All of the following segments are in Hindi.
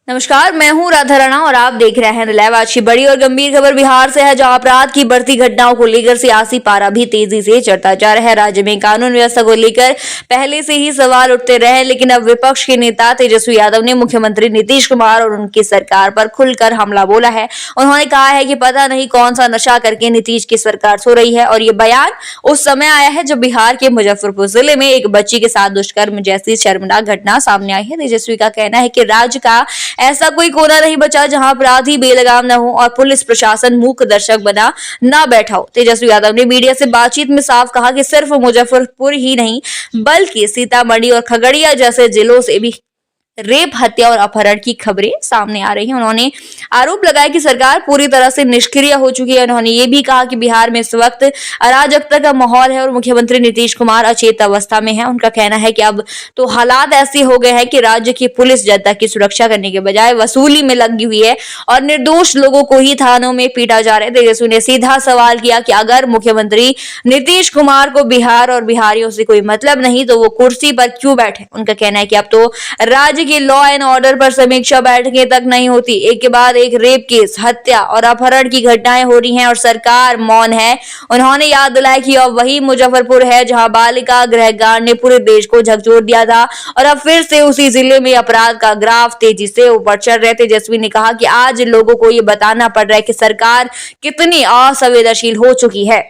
नमस्कार, मैं हूं राधा राणा और आप देख रहे हैं लाइव। आज की बड़ी और गंभीर खबर बिहार से है, जहां अपराध की बढ़ती घटनाओं को लेकर सियासी पारा भी तेजी से चढ़ता जा रहा है। राज्य में कानून व्यवस्था को लेकर पहले से ही सवाल उठते रहे, लेकिन अब विपक्ष के नेता तेजस्वी यादव ने मुख्यमंत्री नीतीश कुमार और उनकी सरकार पर खुलकर हमला बोला है। उन्होंने कहा है कि पता नहीं कौन सा नशा करके नीतीश की सरकार सो रही है, और ये बयान उस समय आया है जब बिहार के मुजफ्फरपुर जिले में एक बच्ची के साथ दुष्कर्म जैसी शर्मनाक घटना सामने आई है। तेजस्वी का कहना है कि राज्य का ऐसा कोई कोना नहीं बचा जहां अपराधी बेलगाम न हो और पुलिस प्रशासन मूक दर्शक बना न बैठा हो। तेजस्वी यादव ने मीडिया से बातचीत में साफ कहा कि सिर्फ मुजफ्फरपुर ही नहीं बल्कि सीतामढ़ी और खगड़िया जैसे जिलों से भी रेप, हत्या और अपहरण की खबरें सामने आ रही हैं। उन्होंने आरोप लगाया कि सरकार पूरी तरह से निष्क्रिय हो चुकी है। उन्होंने ये भी कहा कि बिहार में इस वक्त अराजकता का माहौल है और मुख्यमंत्री नीतीश कुमार अचेत अवस्था में है। उनका कहना है कि अब तो हालात ऐसे हो गए हैं कि राज्य की पुलिस जनता की सुरक्षा करने के बजाय वसूली में लगी हुई है और निर्दोष लोगों को ही थानों में पीटा जा रहा है। तेजस्वी ने सीधा सवाल किया कि अगर मुख्यमंत्री नीतीश कुमार को बिहार और बिहारियों से कोई मतलब नहीं तो वो कुर्सी पर क्यों बैठे। उनका कहना है कि अब तो राज्य की लॉ एंड ऑर्डर पर समीक्षा बैठकें तक नहीं होती, एक के बाद एक रेप केस, हत्या और अपहरण की घटनाएं हो रही हैं और सरकार मौन है। उन्होंने याद दिलाया कि अब वही मुजफ्फरपुर है जहां बालिका गृहकांड ने पूरे देश को झकझोर दिया था और अब फिर से उसी जिले में अपराध का ग्राफ तेजी से ऊपर चढ़ रहे। तेजस्वी ने कहा कि आज लोगों को ये बताना पड़ रहा है कि सरकार कितनी असंवेदनशील हो चुकी है।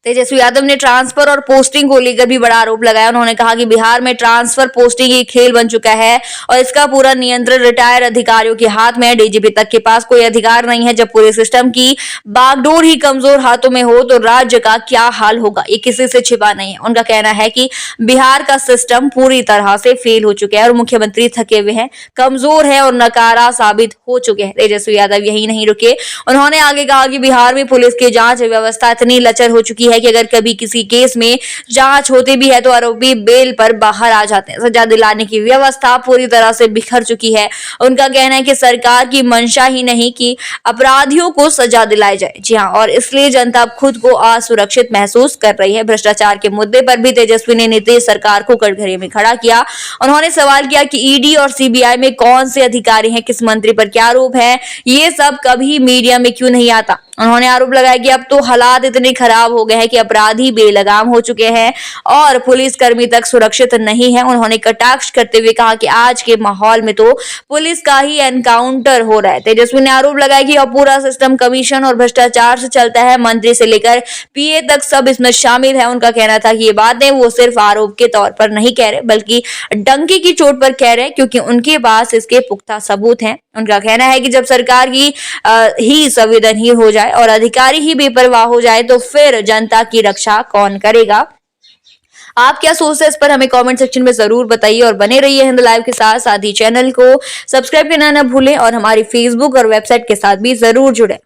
तेजस्वी यादव ने ट्रांसफर और पोस्टिंग को लेकर भी बड़ा आरोप लगाया। उन्होंने कहा कि बिहार में ट्रांसफर पोस्टिंग एक खेल बन चुका है और इसका पूरा नियंत्रण रिटायर अधिकारियों के हाथ में है। डीजीपी तक के पास कोई अधिकार नहीं है। जब पूरे सिस्टम की बागडोर ही कमजोर हाथों में हो तो राज्य का क्या हाल होगा, ये किसी से छिपा नहीं है। उनका कहना है कि बिहार का सिस्टम पूरी तरह से फेल हो चुका है और मुख्यमंत्री थके हुए हैं, कमजोर है और नकारा साबित हो चुके हैं। तेजस्वी यादव यही नहीं रुके। उन्होंने आगे कहा कि बिहार में पुलिस की जांच व्यवस्था इतनी लचर हो चुकी है कि अगर कभी किसी केस में जांच होती भी है तो आरोपी बेल पर बाहर आ जाते हैं। सजा दिलाने की व्यवस्था पूरी तरह से बिखर चुकी है। उनका कहना है कि सरकार की मंशा ही नहीं कि अपराधियों को सजा दिलाई जाए। जी हां, और इसलिए जनता खुद को असुरक्षित महसूस कर रही है। भ्रष्टाचार के मुद्दे पर भी तेजस्वी ने नीतीश सरकार को कटघरे में खड़ा किया। उन्होंने सवाल किया कि ईडी और सीबीआई में कौन से अधिकारी हैं, किस मंत्री पर क्या आरोप है, ये सब कभी मीडिया में क्यों नहीं आता। उन्होंने आरोप लगाया कि अब तो हालात इतने खराब हो गए हैं कि अपराधी बेलगाम हो चुके हैं और पुलिसकर्मी तक सुरक्षित नहीं है। उन्होंने कटाक्ष करते हुए कहा कि आज के माहौल में तो पुलिस का ही एनकाउंटर हो रहा है। तेजस्वी ने आरोप लगाया कि अब पूरा सिस्टम कमीशन और भ्रष्टाचार से चलता है, मंत्री से लेकर पीए तक सब इसमें शामिल है। उनका कहना था कि ये बातें वो सिर्फ आरोप के तौर पर नहीं कह रहे बल्कि डंके की चोट पर कह रहे हैं, क्योंकि उनके पास इसके पुख्ता सबूत हैं। उनका कहना है कि जब सरकार की ही संवेदनहीन हो जाए और अधिकारी ही बेपरवाह हो जाए तो फिर जनता की रक्षा कौन करेगा। आप क्या सोचते हैं इस पर हमें कमेंट सेक्शन में जरूर बताइए और बने रहिए हिंद लाइव के साथ ही चैनल को सब्सक्राइब करना न भूलें और हमारी फेसबुक और वेबसाइट के साथ भी जरूर जुड़े।